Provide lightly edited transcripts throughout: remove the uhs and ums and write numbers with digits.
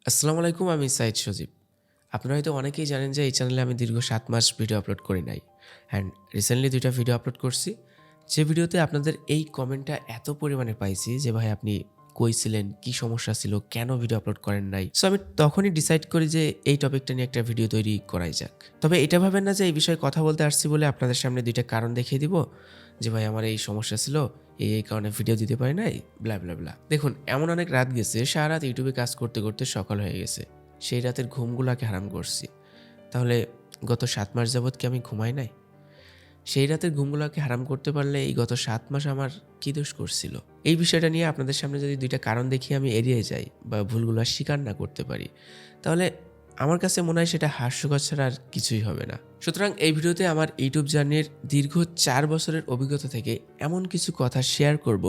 আসসালামু আলাইকুম, আমি সাইদ সজীব। আপনারা হয়তো অনেকেই জানেন যে এই চ্যানেলে আমি দীর্ঘ ৭ মাস ভিডিও আপলোড করি নাই। অ্যান্ড রিসেন্টলি ২ টা ভিডিও আপলোড করছি। যে ভিডিওতে আপনাদের এই কমেন্টটা এত পরিমাণে পাইছি যে ভাই আপনি কই ছিলেন? কি সমস্যা ছিল? কেন ভিডিও আপলোড করেন নাই? সো আমি তখনই ডিসাইড করি যে এই টপিকটা নিয়ে একটা ভিডিও তৈরি করাই যাক। তবে এটা ভাবেন না যে এই বিষয়ে কথা বলতে আসছি বলে আপনাদের সামনে ২ টা কারণ দেখিয়ে দিব যে ভাই আমার এই সমস্যা ছিল, এই কারণে ভিডিও দিতে পারি নাই, ব্লা, ব্লা, ব্লা। দেখুন এমন অনেক রাত গেছে, সারারাত ইউটিউবে কাজ করতে, করতে সকাল হয়ে গেছে। সেই রাতের ঘুমগুলাকে হারাম করছি। তাহলে গত ৭ মাস যাবৎ কি আমি ঘুমাই নাই? সেই রাতের ঘুমগুলাকে হারাম করতে পারলে এই গত ৭ মাস আমার কি দোষ করছিল? এই বিষয়টা নিয়ে আপনাদের সামনে যদি ২ টা কারণ দেখিয়ে আমি এড়িয়ে যাই বা ভুলগুলা স্বীকার না করতে পারি, তাহলে আমার কাছে মনে হয় সেটা হাস্যকর ছাড়া আর কিছুই হবে না। সুতরাং এই ভিডিওতে আমার ইউটিউব জার্নির দীর্ঘ ৪ বছরের অভিজ্ঞতা থেকে এমন কিছু কথা শেয়ার করব,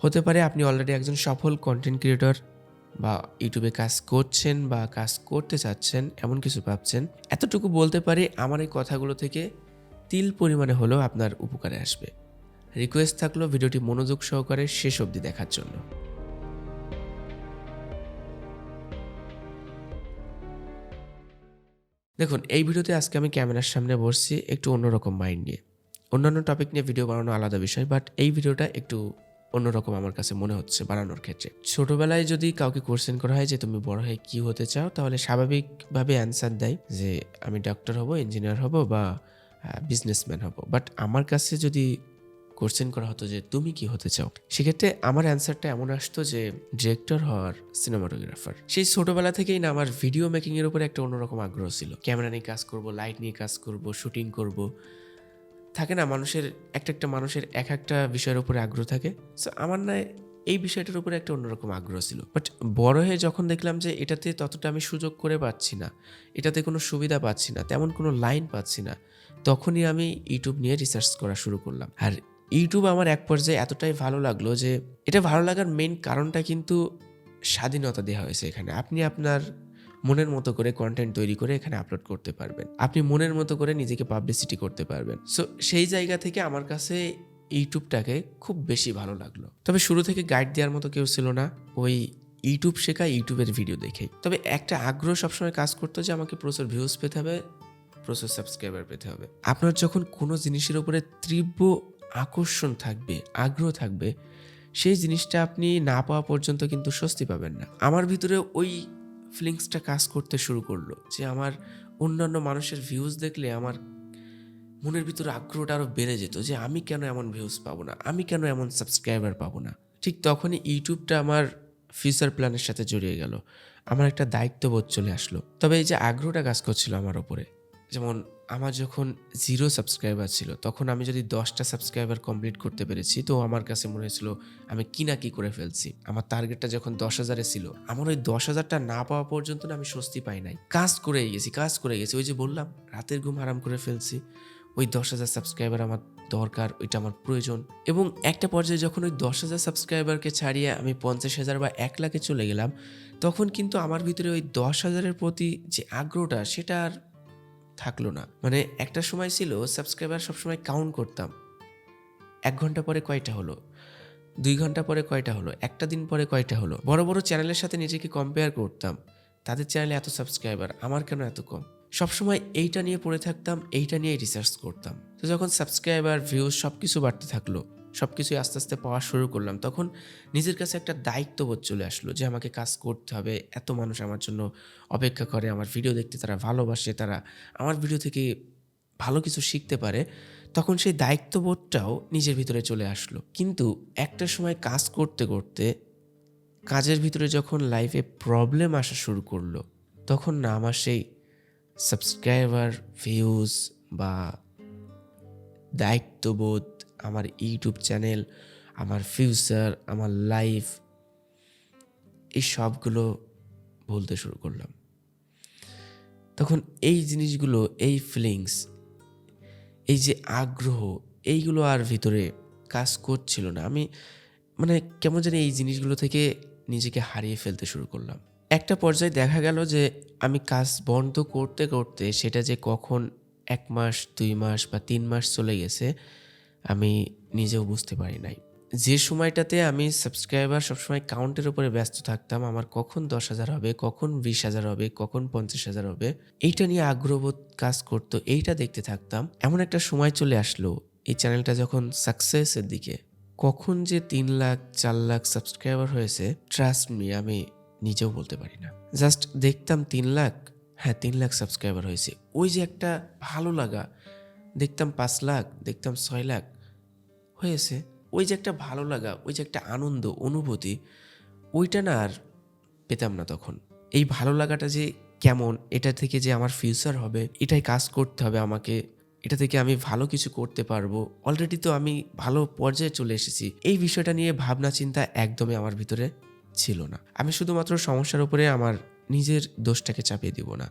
হতে পারে আপনি অলরেডি একজন সফল কনটেন্ট ক্রিয়েটর বা ইউটিউবে কাজ করছেন বা কাজ করতে চাচ্ছেন, এমন কিছু ভাবছেন। এতটুকু বলতে পারি আমার এই কথাগুলো থেকে তিল পরিমাণে হলেও আপনার উপকারে আসবে। রিকোয়েস্ট থাকলো ভিডিওটি মনোযোগ সহকারে শেষ অবধি দেখার জন্য। দেখুন এই ভিডিওতে আজকে আমি ক্যামেরার সামনে বসছি একটু অন্যরকম মাইন্ড নিয়ে। অন্যান্য টপিক নিয়ে ভিডিও বানানো আলাদা বিষয়, বাট এই ভিডিওটা একটু অন্যরকম আমার কাছে মনে হচ্ছে বানানোর ক্ষেত্রে। ছোটবেলায় যদি কাউকে কোয়েশ্চেন করা হয় যে তুমি বড় হয়ে কি হতে চাও, তাহলে স্বাভাবিকভাবে অ্যান্সার দেয় যে আমি ডক্টর হব, ইঞ্জিনিয়ার হব বা বিজনেসম্যান হব। বাট আমার কাছে যদি কোশ্চেন করা হতো যে তুমি কি হতে চাও, সেক্ষেত্রে আমার অ্যান্সারটা এমন আসতো যে ডিরেক্টর হওয়ার, সিনেমাটোগ্রাফার। সেই ছোটবেলা থেকেই না আমার ভিডিও মেকিং এর উপরে একটা অন্যরকম আগ্রহ ছিল। ক্যামেরা নিয়ে কাজ করব, লাইট নিয়ে কাজ করব, শুটিং করব। থাকে না মানুষের একটা মানুষের একটা বিষয়ের উপরে আগ্রহ থাকে। সো আমার না এই বিষয়টার উপরে একটা অন্যরকম আগ্রহ ছিল। বাট বড় হয়ে যখন দেখলাম যে এটাতে ততটা আমি সুযোগ করে পাচ্ছি না, এটাতে কোনো সুবিধা পাচ্ছি না, তেমন কোনো লাইন পাচ্ছি না, তখনই আমি ইউটিউব নিয়ে রিসার্চ করা শুরু করলাম। আর ইউটিউব আমার এক পর্যায়ে এতটাই ভালো লাগলো যে এটা ভালো লাগার মেইন কারণটা কিন্তু স্বাধীনতা দেওয়া হয়েছে এখানে। আপনি আপনার মনের মতো করে কন্টেন্ট তৈরি করে এখানে আপলোড করতে পারবেন। আপনি মনের মতো করে নিজেকে পাবলিসিটি করতে পারবেন। সো সেই জায়গা থেকে আমার কাছে ইউটিউবটাকে খুব বেশি ভালো লাগলো। তবে শুরু থেকে গাইড দেওয়ার মতো কেউ ছিল না। ওই ইউটিউব শেখা ইউটিউবের ভিডিও দেখেই। তবে একটা আগ্রহ সবসময় কাজ করতো যে আমাকে প্রচুর ভিউজ পেতে হবে, প্রচুর সাবস্ক্রাইবার পেতে হবে। আপনার যখন কোনো জিনিসের উপরে তীব্র আকর্ষণ থাকবে, আগ্রহ থাকবে, সেই জিনিসটা আপনি না পাওয়া পর্যন্ত কিন্তু স্বস্তি পাবেন না। আমার ভিতরে ওই ফিলিংসটা কাজ করতে শুরু করলো যে আমার অন্যান্য মানুষের ভিউজ দেখলে আমার মনের ভিতরে আগ্রহটা আরো বেড়ে যেত যে আমি কেন এমন ভিউজ পাবো না, আমি কেন এমন সাবস্ক্রাইবার পাবো না। ঠিক তখনই ইউটিউবটা আমার ফিউচার প্ল্যানের সাথে জড়িয়ে গেল। আমার একটা দায়িত্ববোধ চলে আসলো। তবে এই যে আগ্রহটা কাজ করছিল আমার ওপরে, যেমন আমার যখন 0 সাবস্ক্রাইবার ছিল, তখন আমি যদি 10টা সাবস্ক্রাইবার কমপ্লিট করতে পেরেছি, তো আমার কাছে মনে হয়েছিল আমি কি না কি করে ফেলছি। আমার টার্গেটটা যখন 10,000 ছিল, আমার ওই 10,000টা না পাওয়া পর্যন্ত না আমি স্বস্তি পাই নাই। কাজ করেই গেছি। ওই যে বললাম রাতের ঘুম হারাম করে ফেলছি। ওই 10,000 সাবস্ক্রাইবার আমার দরকার, ওইটা আমার প্রয়োজন। এবং একটা পর্যায়ে যখন ওই 10,000 সাবস্ক্রাইবারকে ছাড়িয়ে আমি 50,000 বা 1,00,000-এ চলে গেলাম, তখন কিন্তু আমার ভিতরে ওই 10,000-এর প্রতি যে আগ্রহটা সেটা আর থাকলো না। মানে একটা সময় ছিল সাবস্ক্রাইবার সবসময় কাউন্ট করতাম। ১ ঘন্টা পরে কয়টা হলো, ২ ঘন্টা পরে কয়টা হলো, একটা দিন পরে কয়টা হলো। বড়, বড় চ্যানেলের সাথে নিজেকে কম্পেয়ার করতাম। তাদের চ্যানেলে এত সাবস্ক্রাইবার, আমার কেন এত কম? সবসময় এইটা নিয়ে পড়ে থাকতাম, এইটা নিয়েই রিসার্চ করতাম। তো যখন সাবস্ক্রাইবার, ভিউজ সবকিছু বাড়তে থাকলো, সবকিছুই আস্তে, আস্তে পাওয়া শুরু করলাম, তখন নিজের কাছে একটা দায়িত্ববোধ চলে আসলো যে আমাকে কাজ করতে হবে। এত মানুষ আমার জন্য অপেক্ষা করে, আমার ভিডিও দেখতে তারা ভালোবাসে, তারা আমার ভিডিও থেকে ভালো কিছু শিখতে পারে। তখন সেই দায়িত্ববোধটাও নিজের ভিতরে চলে আসলো। কিন্তু একটা সময় কাজ করতে, করতে কাজের ভিতরে যখন লাইফে প্রবলেম আসা শুরু করলো, তখন না আমার সেই সাবস্ক্রাইবার, ভিউজ বা দায়িত্ববোধ, আমার ইউটিউব চ্যানেল, আমার ফিউচার, আমার লাইফ, এই সবগুলো ভুলতে শুরু করলাম। তখন এই জিনিসগুলো, এই ফিলিংস, এই যে আগ্রহ, এইগুলো আর ভিতরে কাজ করছিল না। আমি মানে কেমন জানি এই জিনিসগুলো থেকে নিজেকে হারিয়ে ফেলতে শুরু করলাম। একটা পর্যায়ে দেখা গেল যে আমি কাজ বন্ধ করতে, করতে সেটা যে কখন ১ মাস, ২ মাস বা ৩ মাস চলে গেছে আমি নিজেও বুঝতে পারি নাই। যে সময়টাতে আমি সাবস্ক্রাইবার সবসময় কাউন্টের উপরে ব্যস্ত থাকতাম, আমার কখন 10,000 হবে, কখন 20,000 হবে, কখন 50,000 হবে, এইটা নিয়ে আগ্রহবোধ কাজ করতো, এইটা দেখতে থাকতাম। এমন একটা সময় চলে আসলো এই চ্যানেলটা যখন সাকসেসের দিকে, কখন যে 3 লাখ 4 লাখ সাবস্ক্রাইবার হয়েছে, ট্রাস্ট মি আমি নিজেও বলতে পারি না। জাস্ট দেখতাম 3 লাখ, হ্যাঁ 3 লাখ সাবস্ক্রাইবার হয়েছে, ওই যে একটা ভালো লাগা, দেখতাম 5 লাখ, দেখতাম 6 লাখ হয়েছে, ওই যে একটা ভালো লাগা, ওই যে একটা আনন্দ অনুভূতি, ওইটা না আর পেতাম না তখন। এই ভালো লাগাটা যে কেমন, এটা থেকে যে আমার ফিউচার হবে, এটাই কাজ করতে হবে আমাকে, এটা থেকে আমি ভালো কিছু করতে পারবো, অলরেডি তো আমি ভালো পর্যায়ে চলে এসেছি, এই বিষয়টা নিয়ে ভাবনা চিন্তা একদমই আমার ভিতরে ছিল না। আমি শুধুমাত্র সমস্যার উপরে আমার নিজের দোষটাকে চাপিয়ে দিব না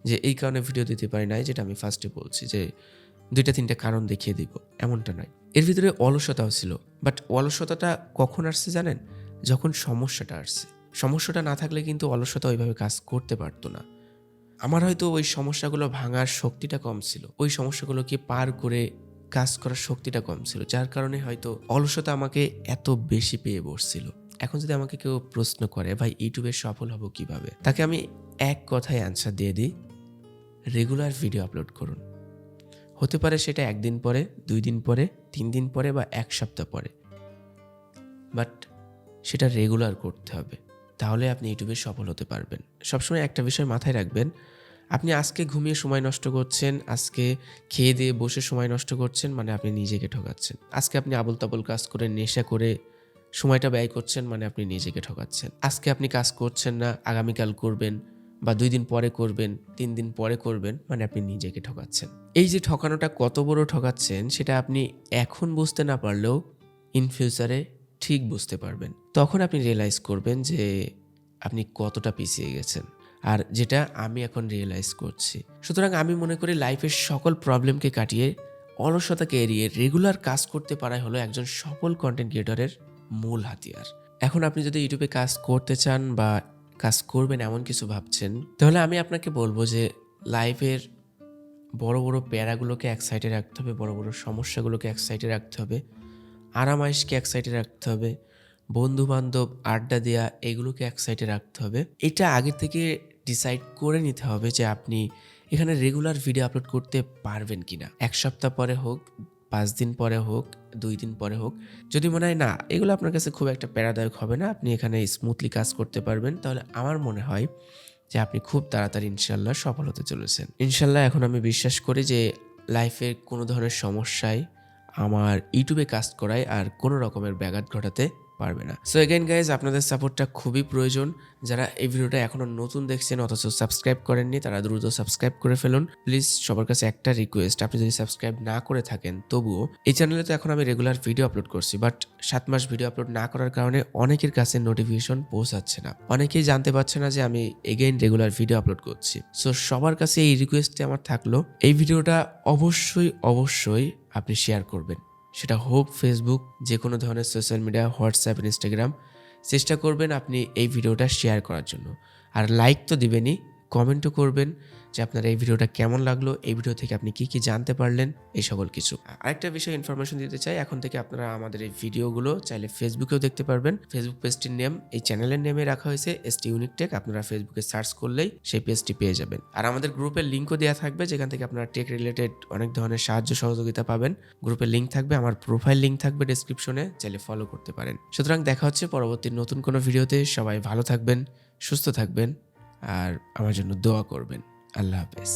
যে এই কারণে ভিডিও দিতে পারি নাই, যেটা আমি ফার্স্টে বলছি যে 2-3টা কারণ দেখিয়ে দিব, এমনটা নয়। এর ভিতরে অলসতাও ছিল, বাট অলসতাটা কখন আসছে জানেন? যখন সমস্যাটা আসছে। সমস্যাটা না থাকলে কিন্তু অলসতা ওইভাবে কাজ করতে পারতো না। আমার হয়তো ওই সমস্যাগুলো ভাঙার শক্তিটা কম ছিল, ওই সমস্যাগুলোকে পার করে কাজ করার শক্তিটা কম ছিল, যার কারণে হয়তো অলসতা আমাকে এত বেশি পেয়ে বসছিল। এখন যদি আমাকে কেউ প্রশ্ন করে ভাই ইউটিউবে সফল হব কিভাবে, তাকে আমি এক কথায় অ্যান্সার দিয়ে দিই, রেগুলার ভিডিও আপলোড করুন। হতে পারে সেটা 1 দিন পরে, 2 দিন পরে, 3 দিন পরে বা 1 সপ্তাহ পরে, বাট সেটা রেগুলার করতে হবে, তাহলে আপনি ইউটিউবে সফল হতে পারবেন। সবসময় একটা বিষয় মাথায় রাখবেন, আপনি আজকে ঘুমিয়ে সময় নষ্ট করছেন, আজকে খেয়ে দিয়ে বসে সময় নষ্ট করছেন, মানে আপনি নিজেকে ঠকাচ্ছেন। আজকে আপনি আবোল তাবোল কাজ করে নেশা করে সময়টা ব্যয় করছেন, মানে আপনি নিজেকে ঠকাচ্ছেন। আজকে আপনি কাজ করছেন না, আগামীকাল করবেন বা 2 দিন পরে করবেন, 3 দিন পরে করবেন, মানে আপনি নিজেকে ঠকাচ্ছেন। এই যে ঠকানোটা কত বড় ঠকাচ্ছেন, সেটা আপনি এখন বুঝতে না পারলেও ইন ফিউচারে ঠিক বুঝতে পারবেন। তখন আপনি রিয়েলাইজ করবেন যে আপনি কতটা পিছিয়ে গেছেন, আর যেটা আমি এখন রিয়েলাইজ করছি। সুতরাং আমি মনে করি লাইফের সকল প্রবলেমকে কাটিয়ে, অলসতাকে এড়িয়ে রেগুলার কাজ করতে পারাই হলো একজন সফল কন্টেন্ট ক্রিয়েটরের মূল হাতিয়ার। এখন আপনি যদি ইউটিউবে কাজ করতে চান বা কাজ করবেন এমন কিছু ভাবছেন, তাহলে আমি আপনাকে বলবো যে লাইফের বড় বড় প্যারাগুলোকে এক সাইডে রাখতে হবে, বড় বড় সমস্যাগুলোকে এক সাইডে রাখতে হবে, আরামাইশকে এক সাইডে রাখতে হবে, বন্ধু বান্ধব আড্ডা দেওয়া এগুলোকে এক সাইডে রাখতে হবে। এটা আগে থেকে ডিসাইড করে নিতে হবে যে আপনি এখানে রেগুলার ভিডিও আপলোড করতে পারবেন কিনা। 1 সপ্তাহ পরে হোক, 5 দিন পরে হোক, 2 দিন পরে হোক, যদি মনে হয় না এগুলো আপনার কাছে খুব একটা প্যারাদায়ক হবে না, আপনি এখানে স্মুথলি কাজ করতে পারবেন, তাহলে আমার মনে হয় যে আপনি খুব তাড়াতাড়ি ইনশাল্লাহ সফল হতে চলেছেন। ইনশাল্লাহ এখন আমি বিশ্বাস করি যে লাইফের কোনো ধরনের সমস্যায় আমার ইউটিউবে কাজ করায় আর কোনো রকমের ব্যাঘাত ঘটাতে পারবে না। সো এগেইন গাইজ, আপনাদের সাপোর্টটা খুবই প্রয়োজন। যারা এই ভিডিওটা এখনো নতুন দেখছেন অথচ সাবস্ক্রাইব করেননি, তারা দ্রুত সাবস্ক্রাইব করে ফেলুন প্লিজ। সবার কাছে একটা রিকোয়েস্ট, আপনি যদি সাবস্ক্রাইব না করে থাকেন তবুও, এই চ্যানেলে তো এখন আমি রেগুলার ভিডিও আপলোড করছি, বাট 7 মাস ভিডিও আপলোড না করার কারণে অনেকের কাছে নোটিফিকেশন পৌঁছাচ্ছে না, অনেকেই জানতে পারছে না যে আমি এগেইন রেগুলার ভিডিও আপলোড করছি। সো সবার কাছে এই রিকোয়েস্টটি আমার থাকলো, এই ভিডিওটা অবশ্যই আপনি শেয়ার করবেন, সেটা হোক ফেসবুক, যে কোনো ধরনের সোশ্যাল মিডিয়া, হোয়াটসঅ্যাপ, ইনস্টাগ্রাম, চেষ্টা করবেন আপনি এই ভিডিওটা শেয়ার করার জন্য। আর লাইক তো দিবেনই, কমেন্টও করবেন যে আপনার এই ভিডিওটা কেমন লাগলো, এই ভিডিও থেকে আপনি কি কি জানতে পারলেন, এই সকল কিছু। আরেকটা বিষয় ইনফরমেশন দিতে চাই, এখন থেকে আপনারা আমাদের এই ভিডিওগুলো চাইলে ফেসবুকেও দেখতে পারবেন। ফেসবুক পেজটির নেম এই চ্যানেলের নেমে রাখা হয়েছে stuniquetech, আপনারা ফেসবুকে সার্চ করলেই সেই পেজটি পেয়ে যাবেন। আর আমাদের গ্রুপের লিঙ্কও দেওয়া থাকবে, যেখান থেকে আপনারা টেক রিলেটেড অনেক ধরনের সাহায্য সহযোগিতা পাবেন। গ্রুপের লিঙ্ক থাকবে, আমার প্রোফাইল লিঙ্ক থাকবে ডেসক্রিপশনে, চাইলে ফলো করতে পারেন। সুতরাং দেখা হচ্ছে পরবর্তী নতুন কোনো ভিডিওতে। সবাই ভালো থাকবেন, সুস্থ থাকবেন, আর আমার জন্য দোয়া করবেন। আল্লাহ হাফেজ।